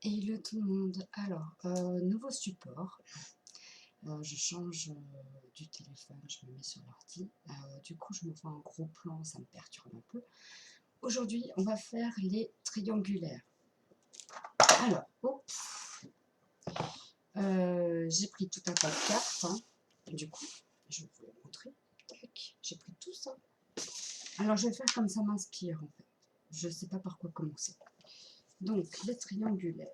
Hello tout le monde. Alors, nouveau support. Je change du téléphone, je me mets sur l'ordi. Du coup, je me fais un gros plan, ça me perturbe un peu. Aujourd'hui, on va faire les triangulaires. Alors, j'ai pris tout un tas de cartes. Du coup, je vais vous les montrer. Tac, j'ai pris tout ça. Alors, je vais faire comme ça m'inspire en fait. Je ne sais pas par quoi commencer. Donc, les triangulaires.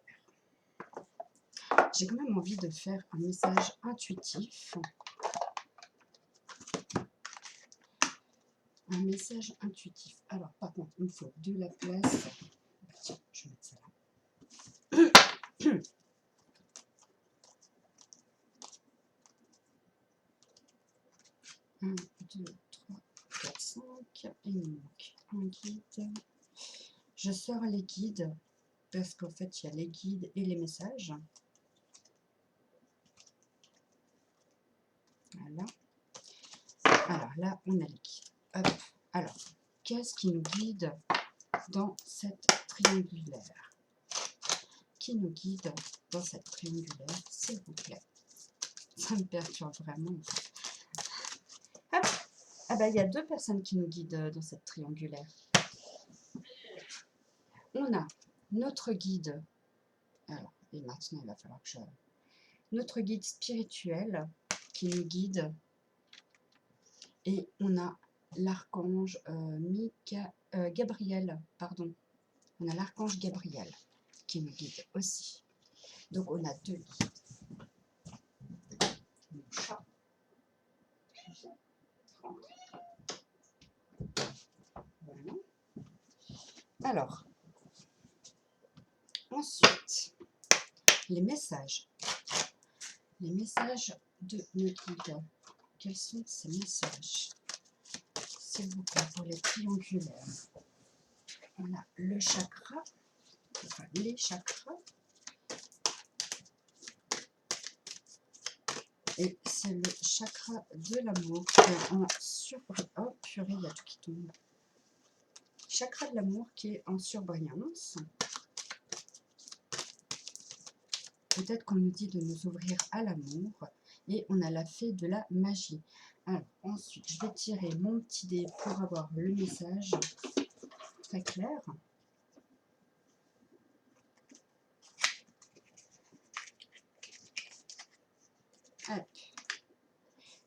J'ai quand même envie de faire un message intuitif. Un message intuitif. Alors, par contre, il me faut de la place. Bah, tiens, je vais mettre ça là. 1, 2, 3, 4, 5. Et il me manque un guide. Je sors les guides parce qu'en fait, il y a les guides et les messages. Voilà. Alors là, on a les guides. Hop. Alors, qu'est-ce qui nous guide dans cette triangulaire? Qui nous guide dans cette triangulaire, s'il vous plaît? Ça me perturbe vraiment. Hop. Ah bah, il y a deux personnes qui nous guident dans cette triangulaire. On a notre guide. Alors, et maintenant, il va falloir que je... Notre guide spirituel qui nous guide. Et on a l'archange Gabriel, pardon. On a l'archange Gabriel qui nous guide aussi. Donc, on a deux guides. Mon chat. Voilà. Alors, ensuite, les messages. Les messages de nos guides. Quels sont ces messages? S'il vous plaît, pour les triangulaires. On a le chakra, enfin les chakras. Et c'est le chakra de l'amour qui est en surbrillance. Oh purée, il y a tout qui tombe. Chakra de l'amour qui est en surbrillance. Peut-être qu'on nous dit de nous ouvrir à l'amour. Et on a la fée de la magie. Alors, ensuite, je vais tirer mon petit dé pour avoir le message très clair. Hop.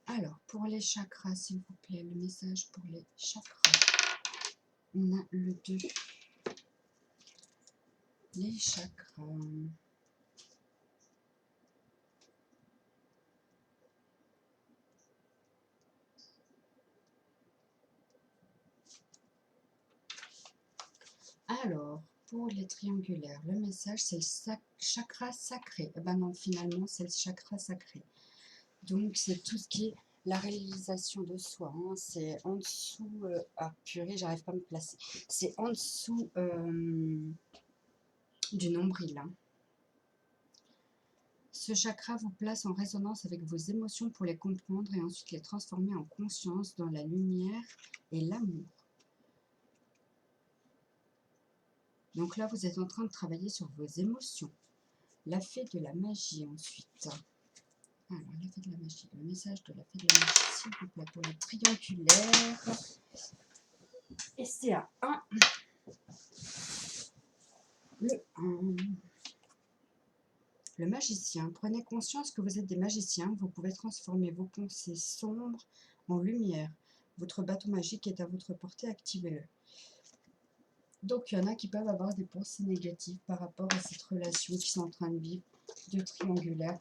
Alors, pour les chakras, s'il vous plaît, le message pour les chakras. On a le 2. Les chakras. Alors, pour les triangulaires, le message, c'est le chakra sacré. Eh ben non, finalement, c'est le chakra sacré. Donc, c'est tout ce qui est la réalisation de soi. Hein. C'est en dessous... ah, purée, j'arrive pas à me placer. C'est en dessous du nombril. Hein. Ce chakra vous place en résonance avec vos émotions pour les comprendre et ensuite les transformer en conscience dans la lumière et l'amour. Donc là, vous êtes en train de travailler sur vos émotions. La fée de la magie ensuite. Alors, la fée de la magie. Le message de la fée de la magie, s'il vous plaît, pour les triangulaires. Et c'est à 1. Le 1. Le magicien. Prenez conscience que vous êtes des magiciens. Vous pouvez transformer vos pensées sombres en lumière. Votre bateau magique est à votre portée. Activez-le. Donc, il y en a qui peuvent avoir des pensées négatives par rapport à cette relation qu'ils sont en train de vivre de triangulaire.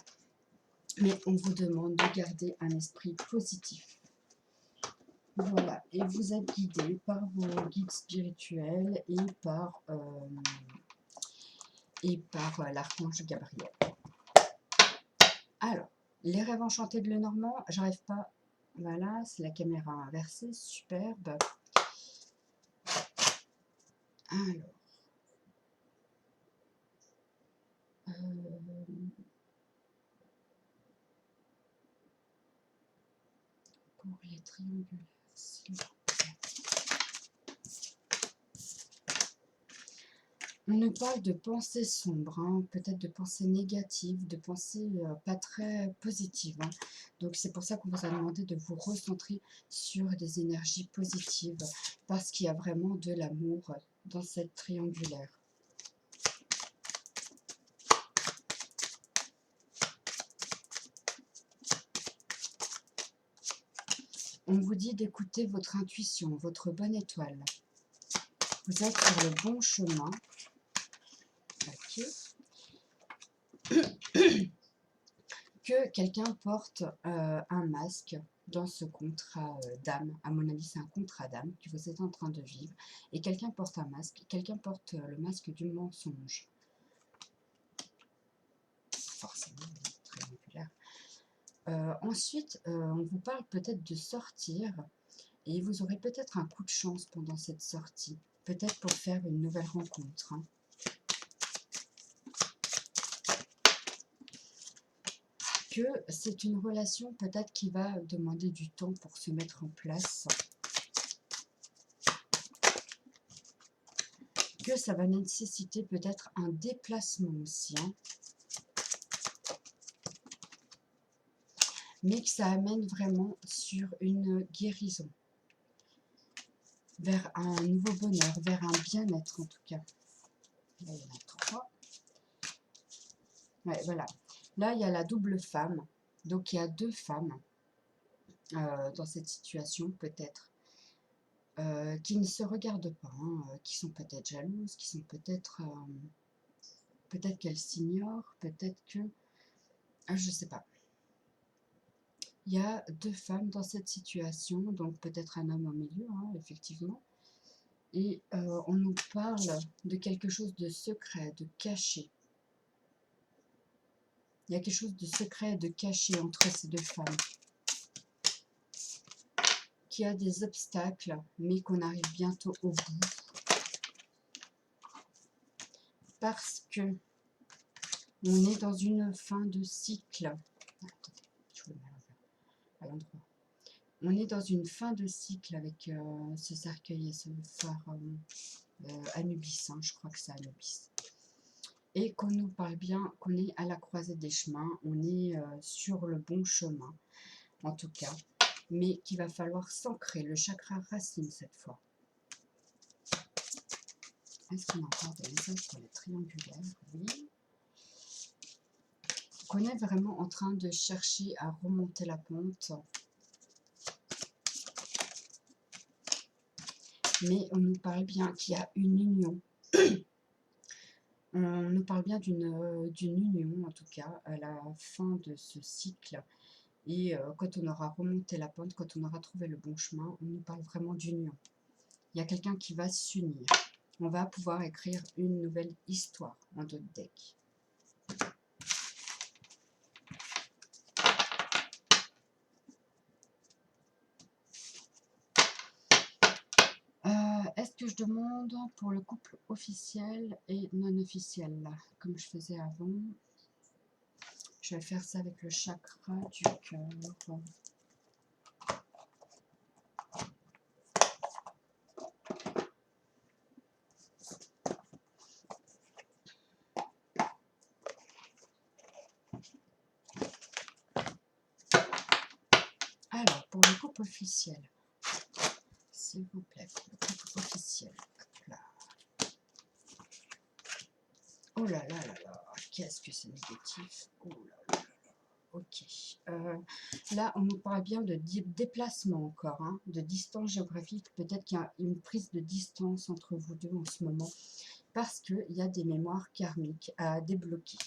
Mais on vous demande de garder un esprit positif. Voilà. Et vous êtes guidé par vos guides spirituels et par l'archange Gabriel. Alors, les rêves enchantés de Lenormand, j'arrive pas. Voilà, c'est la caméra inversée, superbe. Alors, pour les triangulaires, s'il vous plaît. On nous parle de pensées sombres, hein, peut-être de pensées négatives, de pensées pas très positives, hein. Donc c'est pour ça qu'on vous a demandé de vous recentrer sur des énergies positives, parce qu'il y a vraiment de l'amour dans cette triangulaire. On vous dit d'écouter votre intuition, votre bonne étoile. Vous êtes sur le bon chemin. Ok. Que quelqu'un porte un masque dans ce contrat d'âme. À mon avis, c'est un contrat d'âme que vous êtes en train de vivre. Et quelqu'un porte un masque. Quelqu'un porte le masque du mensonge. Forcément, triangulaire. Ensuite, on vous parle peut-être de sortir. Et vous aurez peut-être un coup de chance pendant cette sortie. Peut-être pour faire une nouvelle rencontre, hein. Que c'est une relation peut-être qui va demander du temps pour se mettre en place. Que ça va nécessiter peut-être un déplacement aussi, hein. Mais que ça amène vraiment sur une guérison. Vers un nouveau bonheur, vers un bien-être en tout cas. Là, il y en a 3. Ouais, voilà. Là, il y a la double femme. Donc, il y a 2 femmes dans cette situation, peut-être. Qui ne se regardent pas, hein, qui sont peut-être jalouses, qui sont peut-être... peut-être qu'elles s'ignorent, peut-être que... je ne sais pas. Il y a 2 femmes dans cette situation, donc peut-être un homme au milieu, hein, effectivement. Et on nous parle de quelque chose de secret, de caché. Il y a quelque chose de secret et de caché entre ces 2 femmes. Qui a des obstacles, mais qu'on arrive bientôt au bout. Parce que on est dans une fin de cycle. Attendez, je vous le mets à l'endroit. On est dans une fin de cycle avec ce cercueil et ce phare Anubis, hein, je crois que c'est Anubis. Et qu'on nous parle bien qu'on est à la croisée des chemins, on est sur le bon chemin, en tout cas, mais qu'il va falloir s'ancrer, le chakra racine cette fois. Est-ce qu'on a encore des messages pour les triangulaires? Oui. Qu'on est vraiment en train de chercher à remonter la pente. Mais on nous parle bien qu'il y a une union. On nous parle bien d'une union, en tout cas, à la fin de ce cycle. Et quand on aura remonté la pente, quand on aura trouvé le bon chemin, on nous parle vraiment d'union. Il y a quelqu'un qui va s'unir. On va pouvoir écrire une nouvelle histoire en 2 decks. Est-ce que je demande pour le couple officiel et non officiel, comme je faisais avant? Je vais faire ça avec le chakra du cœur. Alors, pour le couple officiel, s'il vous plaît, pour le couple officiel. Là. Oh là là là là, qu'est-ce que c'est négatif. Oh là là là là. Ok. Là, on nous parle bien de déplacement encore, hein, de distance géographique. Peut-être qu'il y a une prise de distance entre vous deux en ce moment, parce qu'il y a des mémoires karmiques à débloquer.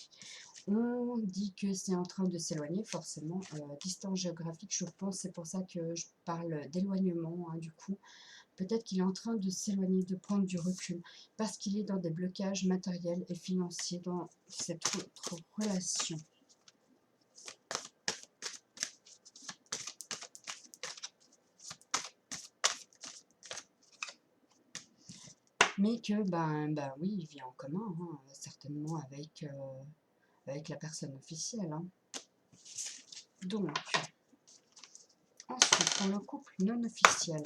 On dit que c'est en train de s'éloigner, forcément, distance géographique, je pense, c'est pour ça que je parle d'éloignement, hein, du coup. Peut-être qu'il est en train de s'éloigner, de prendre du recul, parce qu'il est dans des blocages matériels et financiers dans cette autre relation. Mais que, ben oui, il vit en commun, hein, certainement avec, avec la personne officielle, hein. Donc, ensuite, pour le couple non officiel,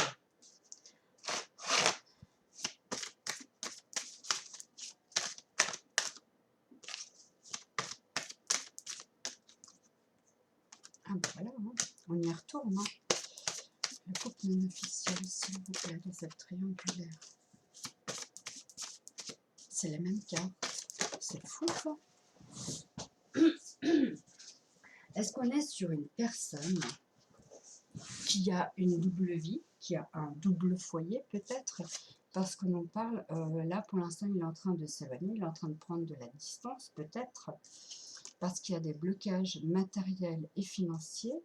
Ah ben voilà, hein, on y retourne. Hein. Le couple non officiel, s'il vous plaît, dans cette triangulaire. C'est les mêmes cartes. C'est fou, ça. Est-ce qu'on est sur une personne qui a une double vie, qui a un double foyer peut-être, parce qu'on en parle, là pour l'instant il est en train de s'éloigner, il est en train de prendre de la distance peut-être, parce qu'il y a des blocages matériels et financiers,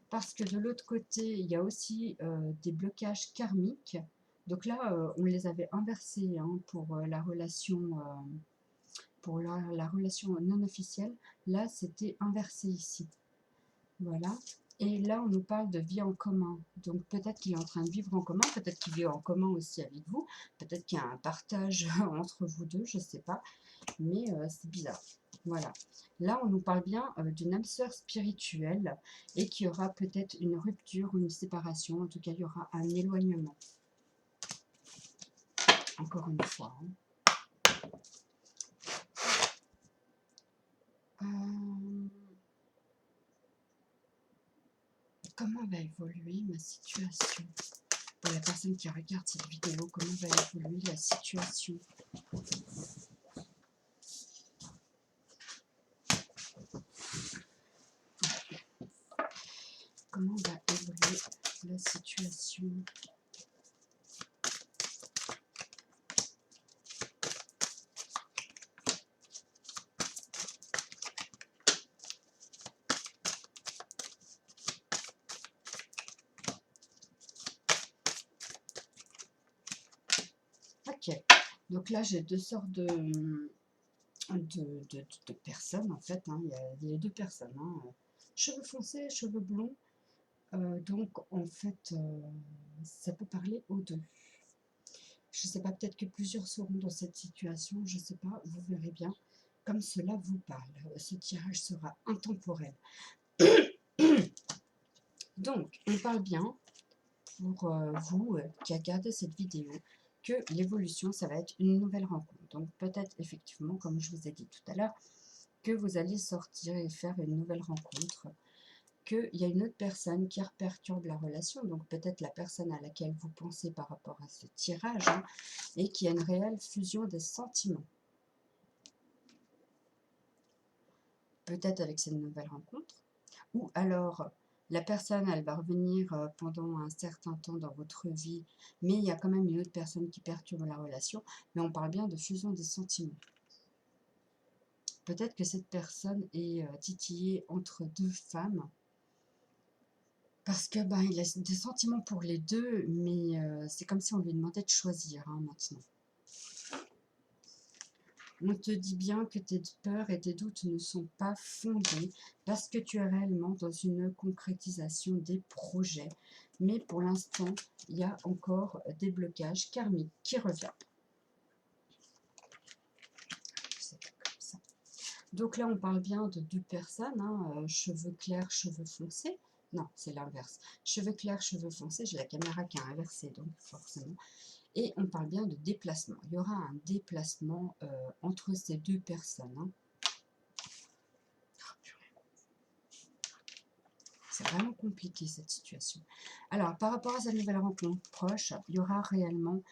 parce que de l'autre côté il y a aussi des blocages karmiques, donc là on les avait inversés hein, pour la relation relation non officielle, là c'était inversé ici, voilà. Et là, on nous parle de vie en commun. Donc, peut-être qu'il est en train de vivre en commun, peut-être qu'il vit en commun aussi avec vous, peut-être qu'il y a un partage entre vous deux, je ne sais pas. Mais c'est bizarre. Voilà. Là, on nous parle bien d'une âme sœur spirituelle et qu'il y aura peut-être une rupture ou une séparation. En tout cas, il y aura un éloignement. Encore une fois. Hein. Comment va évoluer ma situation? Pour la personne qui regarde cette vidéo, comment va évoluer la situation? Comment va évoluer la situation? Ok, donc là j'ai deux sortes de personnes en fait. Hein. Il y a les deux personnes, hein. Cheveux foncés, cheveux blonds. Donc en fait, ça peut parler aux deux. Je ne sais pas, peut-être que plusieurs seront dans cette situation, je ne sais pas, vous verrez bien comme cela vous parle. Ce tirage sera intemporel. Donc, on parle bien pour vous qui a regardé cette vidéo que l'évolution, ça va être une nouvelle rencontre. Donc, peut-être effectivement, comme je vous ai dit tout à l'heure, que vous allez sortir et faire une nouvelle rencontre, qu'il y a une autre personne qui perturbe la relation, donc peut-être la personne à laquelle vous pensez par rapport à ce tirage, hein, et qu'il y a une réelle fusion des sentiments. Peut-être avec cette nouvelle rencontre, ou alors la personne, elle va revenir pendant un certain temps dans votre vie, mais il y a quand même une autre personne qui perturbe la relation, mais on parle bien de fusion des sentiments. Peut-être que cette personne est titillée entre deux femmes, parce que ben, il a des sentiments pour les deux, mais c'est comme si on lui demandait de choisir hein, maintenant. On te dit bien que tes peurs et tes doutes ne sont pas fondés parce que tu es réellement dans une concrétisation des projets. Mais pour l'instant, il y a encore des blocages karmiques qui reviennent. Donc là, on parle bien de deux personnes, hein, cheveux clairs, cheveux foncés. Non, c'est l'inverse. Cheveux clairs, cheveux foncés. J'ai la caméra qui a inversé, donc forcément. Et on parle bien de déplacement. Il y aura un déplacement entre ces deux personnes. Hein. C'est vraiment compliqué cette situation. Alors, par rapport à cette nouvelle rencontre proche, il y aura réellement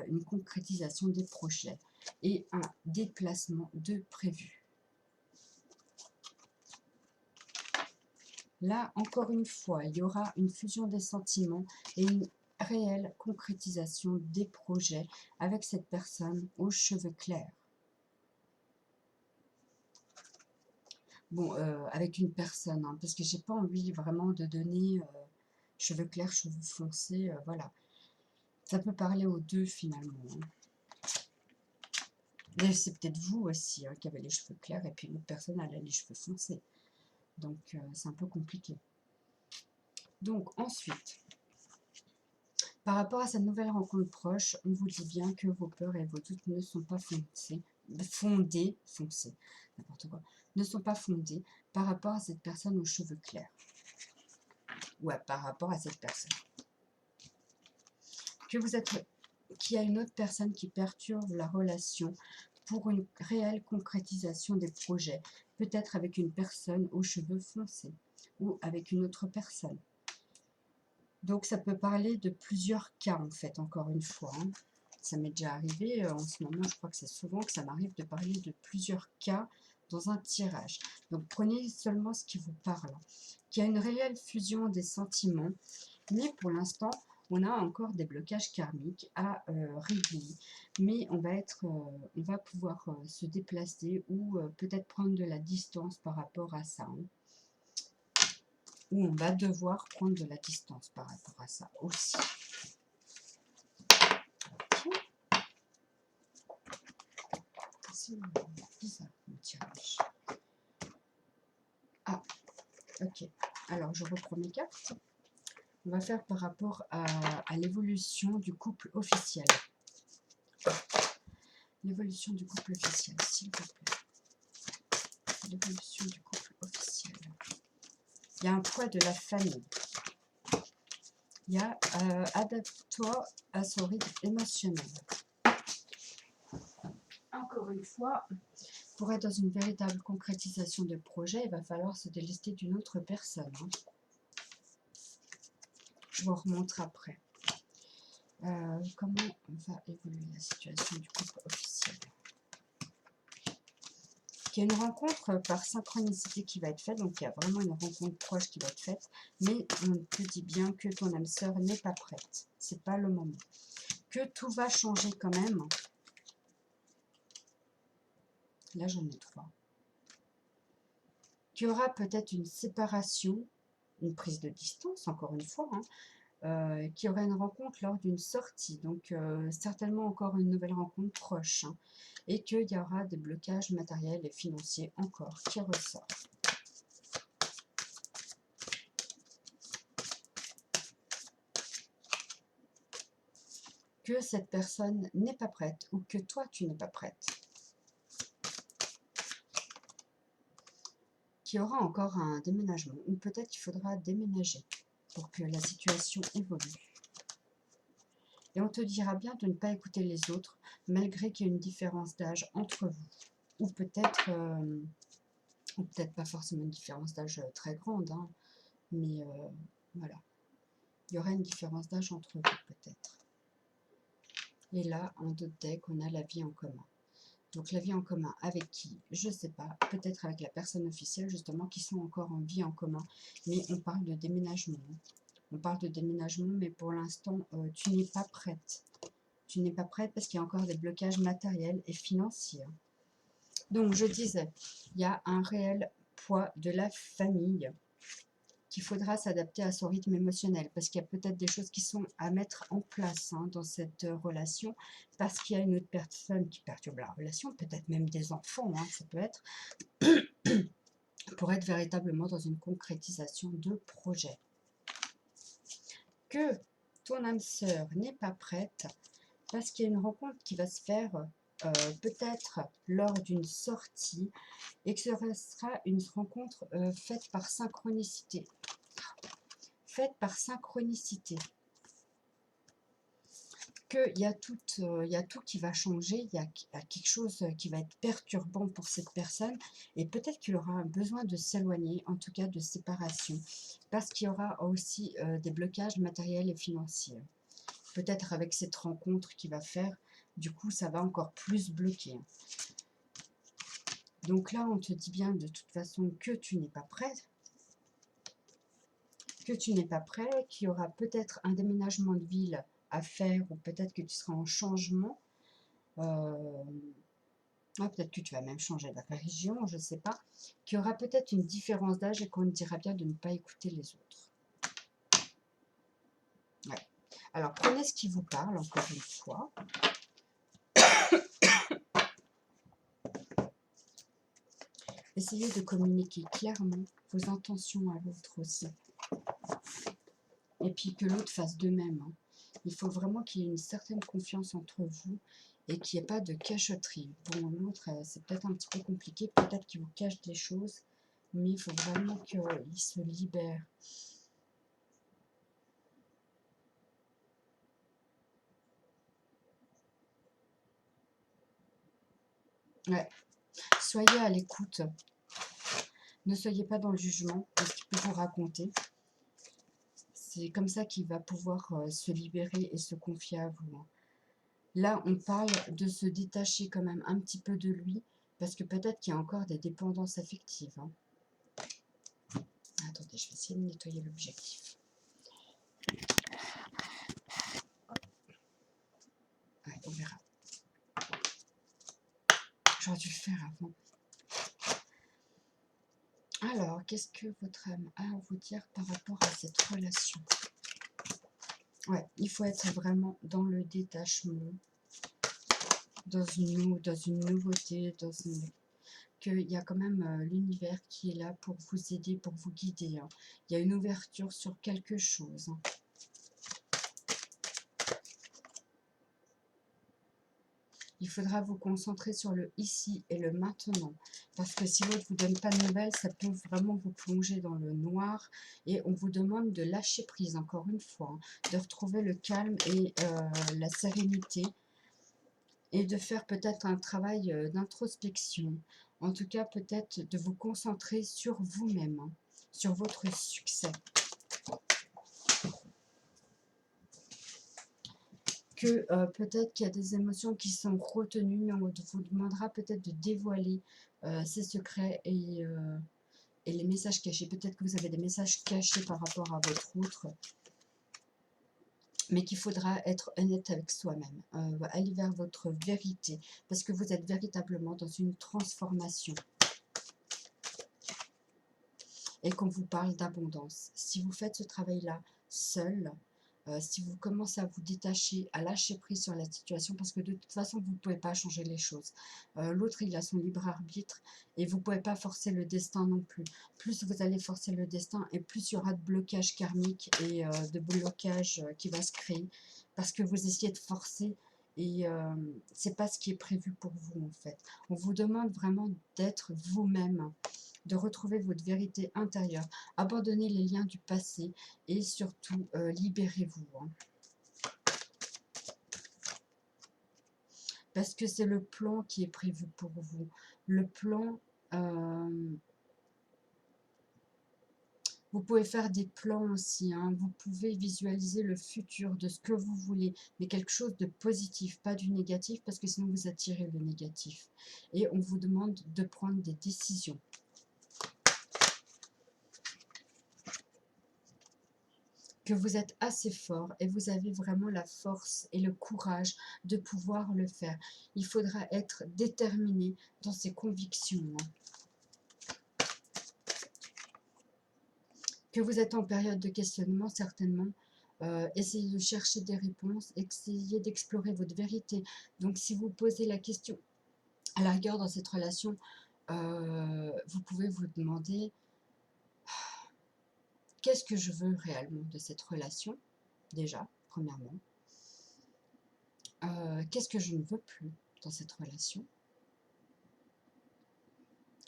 une concrétisation des projets et un déplacement de prévu. Là, encore une fois, il y aura une fusion des sentiments et une réelle concrétisation des projets avec cette personne aux cheveux clairs. Bon, avec une personne, hein, parce que j'ai pas envie vraiment de donner cheveux clairs, cheveux foncés, voilà. Ça peut parler aux deux finalement. Hein. C'est peut-être vous aussi hein, qui avez les cheveux clairs et puis l'autre personne elle a les cheveux foncés. Donc c'est un peu compliqué. Donc ensuite, par rapport à cette nouvelle rencontre proche, on vous dit bien que vos peurs et vos doutes ne sont pas fondés, n'importe quoi, ne sont pas fondés par rapport à cette personne aux cheveux clairs. Ou par rapport à cette personne. Qu'il y a une autre personne qui perturbe la relation pour une réelle concrétisation des projets, peut-être avec une personne aux cheveux foncés. ou avec une autre personne. Donc ça peut parler de plusieurs cas en fait, encore une fois. Hein. Ça m'est déjà arrivé, en ce moment je crois que c'est souvent que ça m'arrive de parler de plusieurs cas dans un tirage. Donc prenez seulement ce qui vous parle. Qu'il y a une réelle fusion des sentiments, mais pour l'instant on a encore des blocages karmiques à régler. Mais on va pouvoir se déplacer ou peut-être prendre de la distance par rapport à ça. Hein. Ou on va devoir prendre de la distance par rapport à ça aussi. C'est bizarre mon tirage. Ah, ok. Alors je reprends mes cartes. On va faire par rapport à l'évolution du couple officiel. L'évolution du couple officiel, s'il vous plaît. L'évolution du couple officiel. Il y a un poids de la famille. Il y a adapte-toi à son rythme émotionnel. Encore une fois, pour être dans une véritable concrétisation de projet, il va falloir se délester d'une autre personne. Hein. Je vous remontre après. Comment va évoluer la situation du couple officiel? Il y a une rencontre par synchronicité qui va être faite, donc il y a vraiment une rencontre proche qui va être faite, mais on te dit bien que ton âme sœur n'est pas prête. C'est pas le moment. Que tout va changer quand même. Là, j'en ai 3. Qu'il y aura peut-être une séparation, une prise de distance, encore une fois, hein, qu'il y aura une rencontre lors d'une sortie, donc certainement encore une nouvelle rencontre proche, hein, et qu'il y aura des blocages matériels et financiers encore qui ressortent. Que cette personne n'est pas prête ou que toi tu n'es pas prête. Qu'il y aura encore un déménagement ou peut-être qu'il faudra déménager pour que la situation évolue. Et on te dira bien de ne pas écouter les autres malgré qu'il y ait une différence d'âge entre vous. Ou peut-être pas forcément une différence d'âge très grande, hein, mais voilà. Il y aura une différence d'âge entre vous peut-être. Et là, en d'autres decks, on a la vie en commun. Donc la vie en commun avec qui? Je ne sais pas. Peut-être avec la personne officielle justement qui sont encore en vie en commun. Mais on parle de déménagement. On parle de déménagement, mais pour l'instant, tu n'es pas prête. Tu n'es pas prête parce qu'il y a encore des blocages matériels et financiers. Donc je disais, il y a un réel poids de la famille qu'il faudra s'adapter à son rythme émotionnel parce qu'il y a peut-être des choses qui sont à mettre en place hein, dans cette relation parce qu'il y a une autre personne qui perturbe la relation, peut-être même des enfants, hein, ça peut être, pour être véritablement dans une concrétisation de projet. Que ton âme sœur n'est pas prête parce qu'il y a une rencontre qui va se faire peut-être lors d'une sortie et que ce sera une rencontre faite par synchronicité. Faite par synchronicité. Qu'il y a tout qui va changer, il y a quelque chose qui va être perturbant pour cette personne et peut-être qu'il aura besoin de s'éloigner, en tout cas de séparation, parce qu'il y aura aussi des blocages matériels et financiers. Peut-être avec cette rencontre qu'il va faire, du coup ça va encore plus bloquer. Donc là on te dit bien de toute façon que tu n'es pas prête, qu'il y aura peut-être un déménagement de ville à faire ou peut-être que tu seras en changement. Peut-être que tu vas même changer de région, je ne sais pas. Qu'il y aura peut-être une différence d'âge et qu'on te dira bien de ne pas écouter les autres. Ouais. Alors prenez ce qui vous parle encore une fois. Essayez de communiquer clairement vos intentions à l'autre aussi. Et puis que l'autre fasse de même. Hein. Il faut vraiment qu'il y ait une certaine confiance entre vous et qu'il n'y ait pas de cachotterie. Bon, l'autre, c'est peut-être un petit peu compliqué, peut-être qu'il vous cache des choses, mais il faut vraiment qu'il se libère. Ouais. Soyez à l'écoute. Ne soyez pas dans le jugement de ce qu'il peut vous raconter. C'est comme ça qu'il va pouvoir se libérer et se confier à vous. Là, on parle de se détacher quand même un petit peu de lui, parce que peut-être qu'il y a encore des dépendances affectives. Attendez, je vais essayer de nettoyer l'objectif. Ouais, on verra. J'aurais dû le faire avant. Alors, qu'est-ce que votre âme a à vous dire par rapport à cette relation? Ouais, il faut être vraiment dans le détachement, dans une nouveauté, qu'il y a quand même l'univers qui est là pour vous aider, pour vous guider. Il y a une ouverture sur quelque chose. Il faudra vous concentrer sur le ici et le maintenant. Parce que si l'autre ne vous donne pas de nouvelles, ça peut vraiment vous plonger dans le noir. Et on vous demande de lâcher prise, encore une fois. De retrouver le calme et la sérénité. Et de faire peut-être un travail d'introspection. En tout cas, peut-être de vous concentrer sur vous-même, sur votre succès. Que peut-être qu'il y a des émotions qui sont retenues, mais on vous demandera peut-être de dévoiler ces secrets et les messages cachés. Peut-être que vous avez des messages cachés par rapport à votre autre, mais qu'il faudra être honnête avec soi-même. Aller vers votre vérité, parce que vous êtes véritablement dans une transformation. Et qu'on vous parle d'abondance. Si vous faites ce travail-là seul, si vous commencez à vous détacher, à lâcher prise sur la situation, parce que de toute façon, vous ne pouvez pas changer les choses. L'autre, il a son libre arbitre et vous ne pouvez pas forcer le destin non plus. Plus vous allez forcer le destin et plus il y aura de blocage karmique et de blocage qui va se créer, parce que vous essayez de forcer et c'est pas ce qui est prévu pour vous en fait. On vous demande vraiment d'être vous-même, de retrouver votre vérité intérieure, abandonnez les liens du passé et surtout libérez-vous. Parce que c'est le plan qui est prévu pour vous. Le plan, vous pouvez faire des plans aussi, vous pouvez visualiser le futur de ce que vous voulez, mais quelque chose de positif, pas du négatif, parce que sinon vous attirez le négatif. Et on vous demande de prendre des décisions. Que vous êtes assez fort et vous avez vraiment la force et le courage de pouvoir le faire. Il faudra être déterminé dans ses convictions. Que vous êtes en période de questionnement, certainement. Essayez de chercher des réponses, essayez d'explorer votre vérité. Donc si vous posez la question, à la rigueur dans cette relation, vous pouvez vous demander qu'est-ce que je veux réellement de cette relation, déjà, premièrement. Qu'est-ce que je ne veux plus dans cette relation?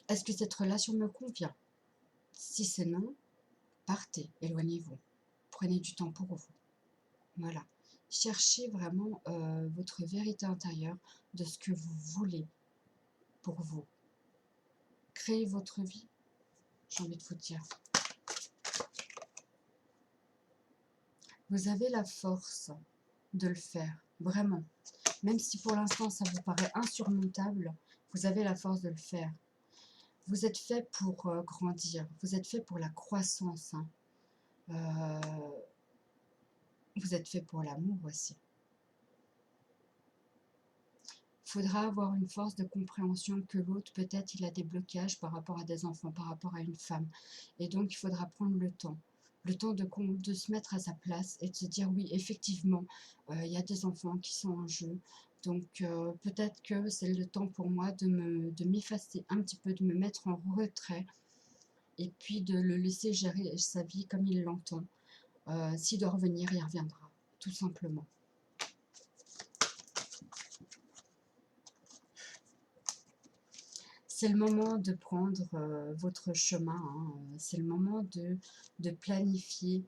Est-ce que cette relation me convient? Si c'est non, partez, éloignez-vous. Prenez du temps pour vous. Voilà. Cherchez vraiment votre vérité intérieure de ce que vous voulez pour vous. Créez votre vie, j'ai envie de vous dire. Vous avez la force de le faire, vraiment. Même si pour l'instant ça vous paraît insurmontable, vous avez la force de le faire. Vous êtes fait pour grandir, vous êtes fait pour la croissance. Vous êtes fait pour l'amour aussi. Il faudra avoir une force de compréhension que l'autre, peut-être, il a des blocages par rapport à des enfants, par rapport à une femme. Et donc, il faudra prendre le temps de se mettre à sa place et de se dire, oui, effectivement, il y a des enfants qui sont en jeu. Donc, peut-être que c'est le temps pour moi de m'effacer un petit peu, de me mettre en retrait et puis de le laisser gérer sa vie comme il l'entend. S'il doit revenir, il reviendra, tout simplement. C'est le moment de prendre votre chemin, c'est le moment de planifier,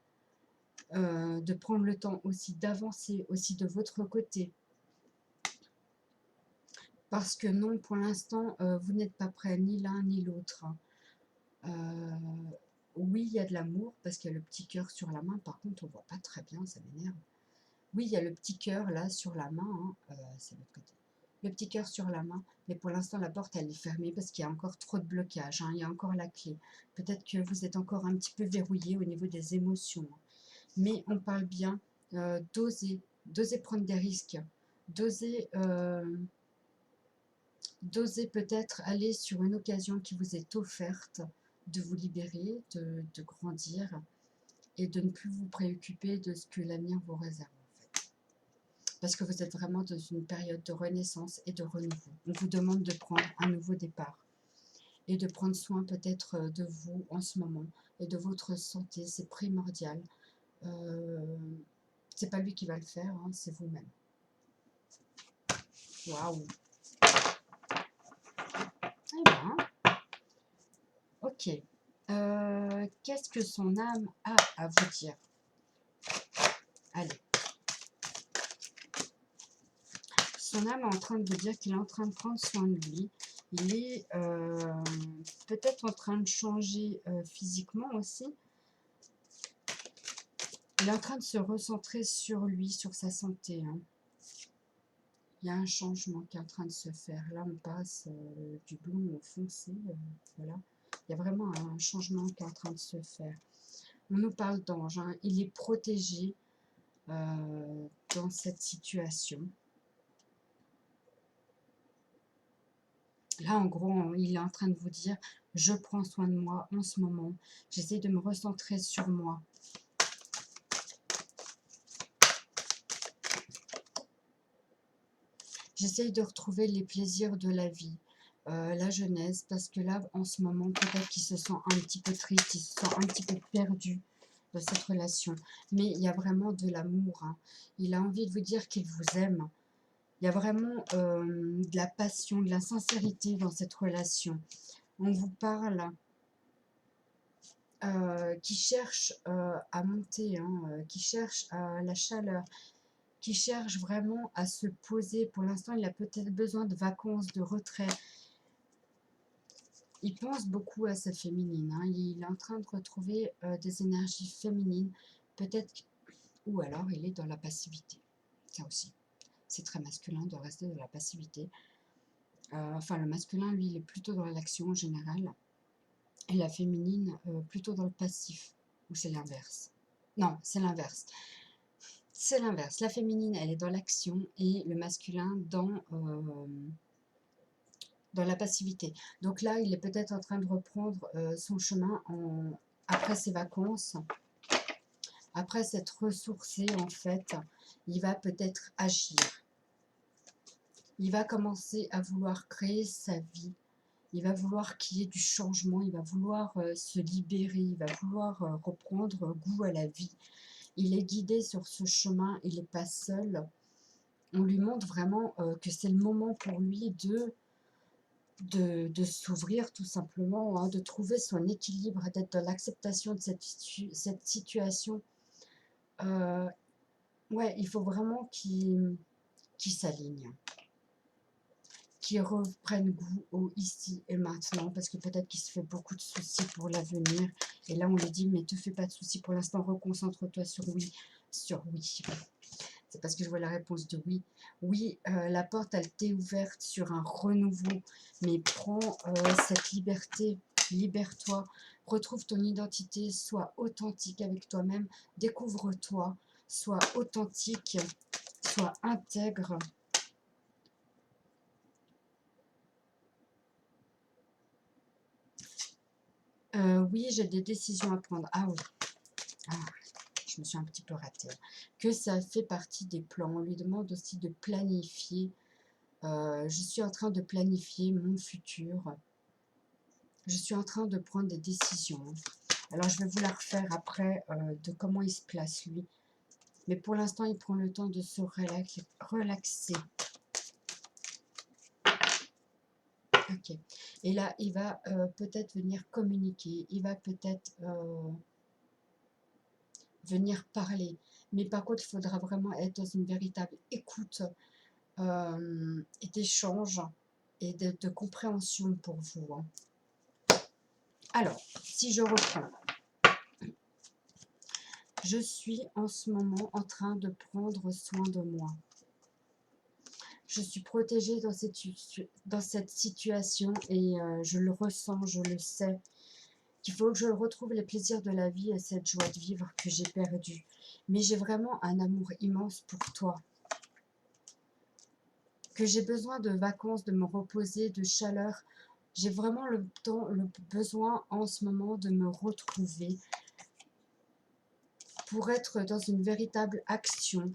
de prendre le temps aussi d'avancer aussi de votre côté. Parce que non, pour l'instant, vous n'êtes pas prêts, ni l'un ni l'autre. Euh, oui, il y a de l'amour, parce qu'il y a le petit cœur sur la main. Par contre, on voit pas très bien, ça m'énerve. Oui, il y a le petit cœur là sur la main, hein, c'est l'autre côté. Le petit cœur sur la main, mais pour l'instant la porte elle est fermée parce qu'il y a encore trop de blocage, hein, il y a encore la clé. Peut-être que vous êtes encore un petit peu verrouillé au niveau des émotions, hein. Mais on parle bien d'oser prendre des risques, d'oser d'oser peut-être aller sur une occasion qui vous est offerte, de vous libérer, de grandir et de ne plus vous préoccuper de ce que l'avenir vous réserve. Parce que vous êtes vraiment dans une période de renaissance et de renouveau. On vous demande de prendre un nouveau départ et de prendre soin peut-être de vous en ce moment et de votre santé, c'est primordial. C'est pas lui qui va le faire, hein, c'est vous-même. Waouh. Eh bien, ok. Qu'est-ce que son âme a à vous dire? Allez. Son âme est en train de vous dire qu'il est en train de prendre soin de lui. Il est peut-être en train de changer physiquement aussi. Il est en train de se recentrer sur lui, sur sa santé, hein. Il y a un changement qui est en train de se faire. Là, on passe du blond au foncé. Voilà. Il y a vraiment un changement qui est en train de se faire. On nous parle d'ange, hein. Il est protégé dans cette situation. Là, en gros, il est en train de vous dire, je prends soin de moi en ce moment. J'essaie de me recentrer sur moi. J'essaye de retrouver les plaisirs de la vie, la jeunesse, parce que là, en ce moment, peut-être qu'il se sent un petit peu triste, il se sent un petit peu perdu dans cette relation. Mais il y a vraiment de l'amour, hein. Il a envie de vous dire qu'il vous aime. Il y a vraiment de la passion, de la sincérité dans cette relation. On vous parle qui cherche à monter, hein, qui cherche la chaleur, qui cherche vraiment à se poser. Pour l'instant, il a peut-être besoin de vacances, de retrait. Il pense beaucoup à sa féminine, hein. Il est en train de retrouver des énergies féminines, peut-être, ou alors il est dans la passivité. Ça aussi, c'est très masculin de rester dans la passivité. Enfin, le masculin, lui, il est plutôt dans l'action en général, et la féminine, plutôt dans le passif, ou c'est l'inverse. Non, c'est l'inverse. C'est l'inverse. La féminine, elle est dans l'action et le masculin dans la passivité. Donc là, il est peut-être en train de reprendre son chemin après ses vacances, après s'être ressourcé en fait. Il va peut-être agir. Il va commencer à vouloir créer sa vie. Il va vouloir qu'il y ait du changement. Il va vouloir se libérer. Il va vouloir reprendre goût à la vie. Il est guidé sur ce chemin. Il n'est pas seul. On lui montre vraiment que c'est le moment pour lui de s'ouvrir tout simplement, hein, de trouver son équilibre, d'être dans l'acceptation de cette situation. Ouais, il faut vraiment qu'il s'aligne, qu'il reprenne goût au ici et maintenant, parce que peut-être qu'il se fait beaucoup de soucis pour l'avenir. Et là, on lui dit, mais te fais pas de soucis pour l'instant, reconcentre-toi sur oui, sur oui. C'est parce que je vois la réponse de oui. Oui, la porte, elle t'est ouverte sur un renouveau, mais prends cette liberté, libère-toi, retrouve ton identité, sois authentique avec toi-même, découvre-toi, sois authentique, sois intègre. Oui, j'ai des décisions à prendre. Ah oui, ah, je me suis un petit peu ratée. Que ça fait partie des plans. On lui demande aussi de planifier. Je suis en train de planifier mon futur. Je suis en train de prendre des décisions. Alors, je vais vous la refaire après de comment il se place, lui. Mais pour l'instant, il prend le temps de se relaxer. Ok. Et là, il va peut-être venir communiquer. Il va peut-être venir parler. Mais par contre, il faudra vraiment être dans une véritable écoute et d'échange et de compréhension pour vous, hein. Alors, si je reprends, je suis en ce moment en train de prendre soin de moi. Je suis protégée dans cette situation et je le ressens, je le sais, qu'il faut que je retrouve les plaisirs de la vie et cette joie de vivre que j'ai perdue. Mais j'ai vraiment un amour immense pour toi, que j'ai besoin de vacances, de me reposer, de chaleur. J'ai vraiment le besoin en ce moment de me retrouver pour être dans une véritable action,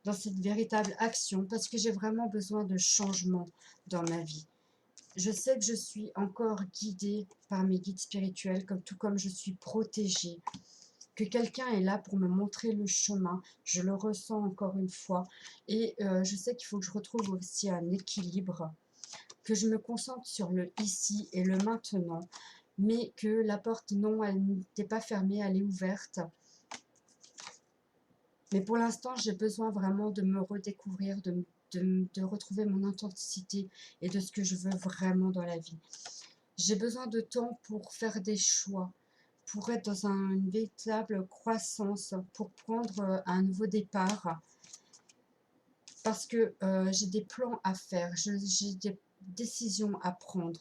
parce que j'ai vraiment besoin de changement dans ma vie. Je sais que je suis encore guidée par mes guides spirituels, tout comme je suis protégée, que quelqu'un est là pour me montrer le chemin. Je le ressens encore une fois. Et je sais qu'il faut que je retrouve aussi un équilibre, que je me concentre sur le ici et le maintenant, mais que la porte, non, elle n'était pas fermée, elle est ouverte. Mais pour l'instant, j'ai besoin vraiment de me redécouvrir, de retrouver mon authenticité et de ce que je veux vraiment dans la vie. J'ai besoin de temps pour faire des choix, pour être dans une véritable croissance, pour prendre un nouveau départ, parce que j'ai des plans à faire, j'ai des décisions à prendre.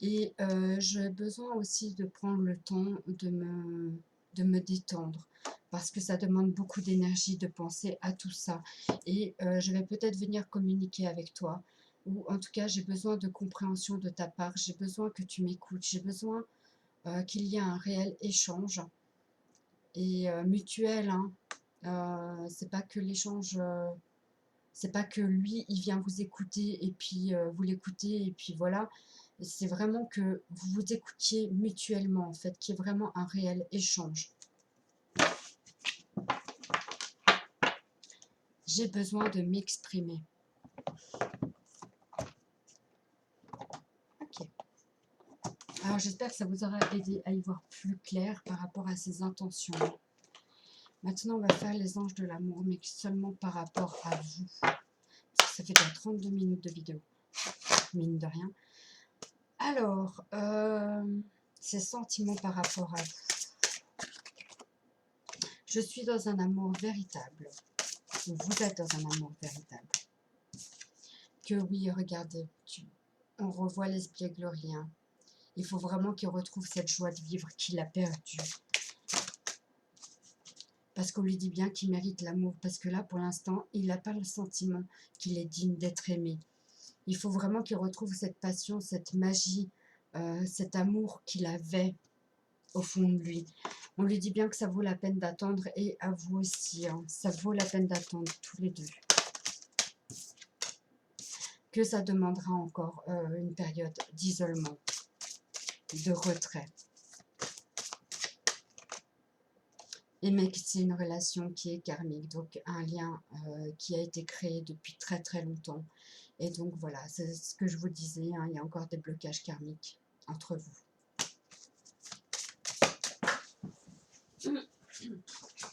Et j'ai besoin aussi de prendre le temps de me détendre, parce que ça demande beaucoup d'énergie de penser à tout ça. Et je vais peut-être venir communiquer avec toi, ou en tout cas j'ai besoin de compréhension de ta part, j'ai besoin que tu m'écoutes, j'ai besoin qu'il y ait un réel échange, et mutuel, hein. C'est pas que l'échange, c'est pas que lui il vient vous écouter et puis vous l'écoutez et puis voilà. C'est vraiment que vous vous écoutiez mutuellement, en fait, qu'il y ait vraiment un réel échange. J'ai besoin de m'exprimer. Ok. Alors j'espère que ça vous aura aidé à y voir plus clair par rapport à ces intentions. Maintenant, on va faire les anges de l'amour, mais seulement par rapport à vous. Parce que ça fait déjà 32 minutes de vidéo, mine de rien. Alors, ces sentiments par rapport à vous. Je suis dans un amour véritable. Vous êtes dans un amour véritable. Que oui, regardez, on revoit l'espiègle glorien. Il faut vraiment qu'il retrouve cette joie de vivre qu'il a perdue. Parce qu'on lui dit bien qu'il mérite l'amour. Parce que là, pour l'instant, il n'a pas le sentiment qu'il est digne d'être aimé. Il faut vraiment qu'il retrouve cette passion, cette magie, cet amour qu'il avait au fond de lui. On lui dit bien que ça vaut la peine d'attendre, et à vous aussi, hein, ça vaut la peine d'attendre tous les deux. Que ça demandera encore une période d'isolement, de retrait. Et mais c'est une relation qui est karmique, donc un lien qui a été créé depuis très très longtemps. Et donc voilà, c'est ce que je vous disais, hein, il y a encore des blocages karmiques entre vous.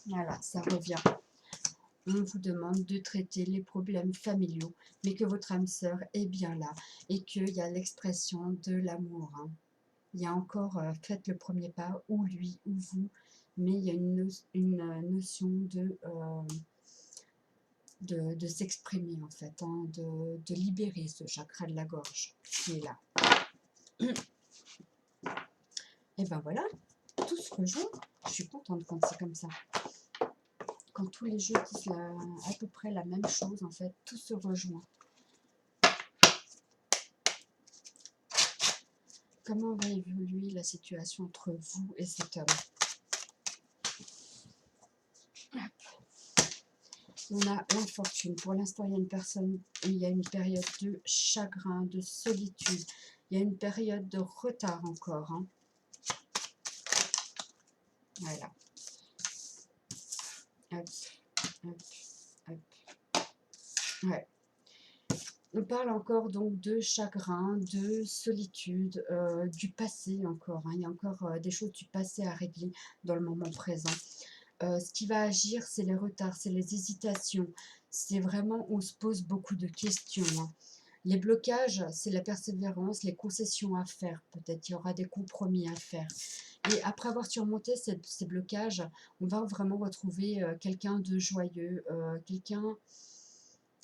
Voilà, ça revient. On vous demande de traiter les problèmes familiaux, mais que votre âme sœur est bien là et qu'il y a l'expression de l'amour. Hein. Il y a encore, faites le premier pas, ou lui ou vous, mais il y a une notion de s'exprimer en fait, hein, de libérer ce chakra de la gorge qui est là. Et ben voilà, tout se rejoint. Je suis contente quand c'est comme ça. Quand tous les jeux disent à peu près la même chose, en fait, tout se rejoint. Comment va évoluer la situation entre vous et cet homme? On a l'infortune. Pour l'instant, il y a une personne, il y a une période de chagrin, de solitude. Il y a une période de retard encore. Hein. Voilà. Hop, hop, hop. Ouais. On parle encore donc de chagrin, de solitude, du passé encore. Hein. Il y a encore des choses du passé à régler dans le moment présent. Ce qui va agir, c'est les retards, c'est les hésitations, C'est vraiment, on se pose beaucoup de questions, hein. Les blocages, c'est la persévérance, les concessions à faire. Peut-être il y aura des compromis à faire. Et après avoir surmonté ces blocages, on va vraiment retrouver quelqu'un de joyeux, quelqu'un...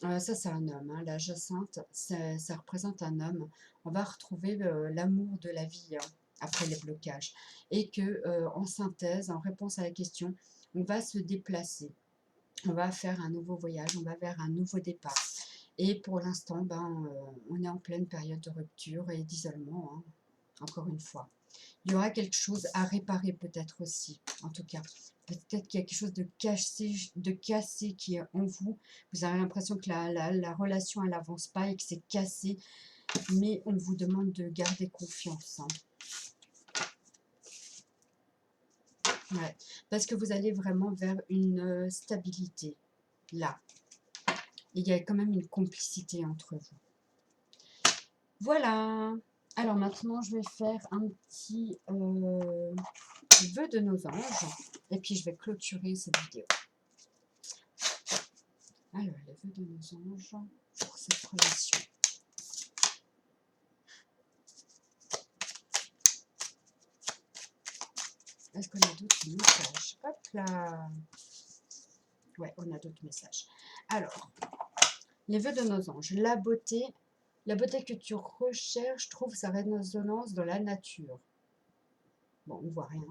ça, c'est un homme, hein, la Jacinthe, ça représente un homme. On va retrouver l'amour de la vie, hein, après les blocages. Et que, en synthèse, en réponse à la question, on va se déplacer. On va faire un nouveau voyage, on va vers un nouveau départ. Et pour l'instant, ben, on est en pleine période de rupture et d'isolement, hein, encore une fois. Il y aura quelque chose à réparer peut-être aussi, en tout cas. Peut-être qu'il y a quelque chose de cassé qui est en vous. Vous avez l'impression que la relation, elle n'avance pas et que c'est cassé. Mais on vous demande de garder confiance, hein. Ouais, parce que vous allez vraiment vers une stabilité, là. Il y a quand même une complicité entre vous. Voilà. Alors maintenant, je vais faire un petit vœu de nos anges. Et puis, je vais clôturer cette vidéo. Alors, les vœux de nos anges pour cette relation. Est-ce qu'on a d'autres messages? Hop là. Ouais, on a d'autres messages. Alors, les vœux de nos anges. La beauté que tu recherches trouve sa résonance dans la nature. Bon, on ne voit rien.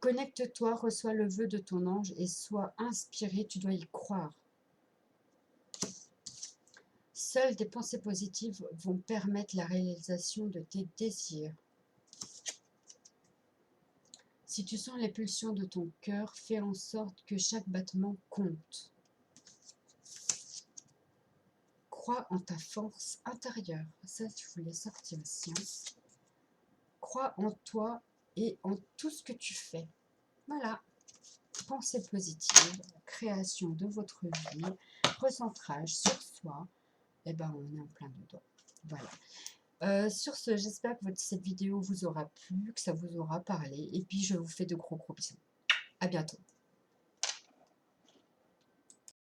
Connecte-toi, reçois le vœu de ton ange et sois inspiré, tu dois y croire. Seules des pensées positives vont permettre la réalisation de tes désirs. Si tu sens les pulsions de ton cœur, fais en sorte que chaque battement compte. Crois en ta force intérieure. Ça, je voulais sortir aussi. Crois en toi et en tout ce que tu fais. Voilà. Pensée positive, création de votre vie, recentrage sur soi. Eh ben, on est en plein dedans. Voilà. Sur ce, j'espère que cette vidéo vous aura plu, que ça vous aura parlé. Et puis, je vous fais de gros bisous. À bientôt.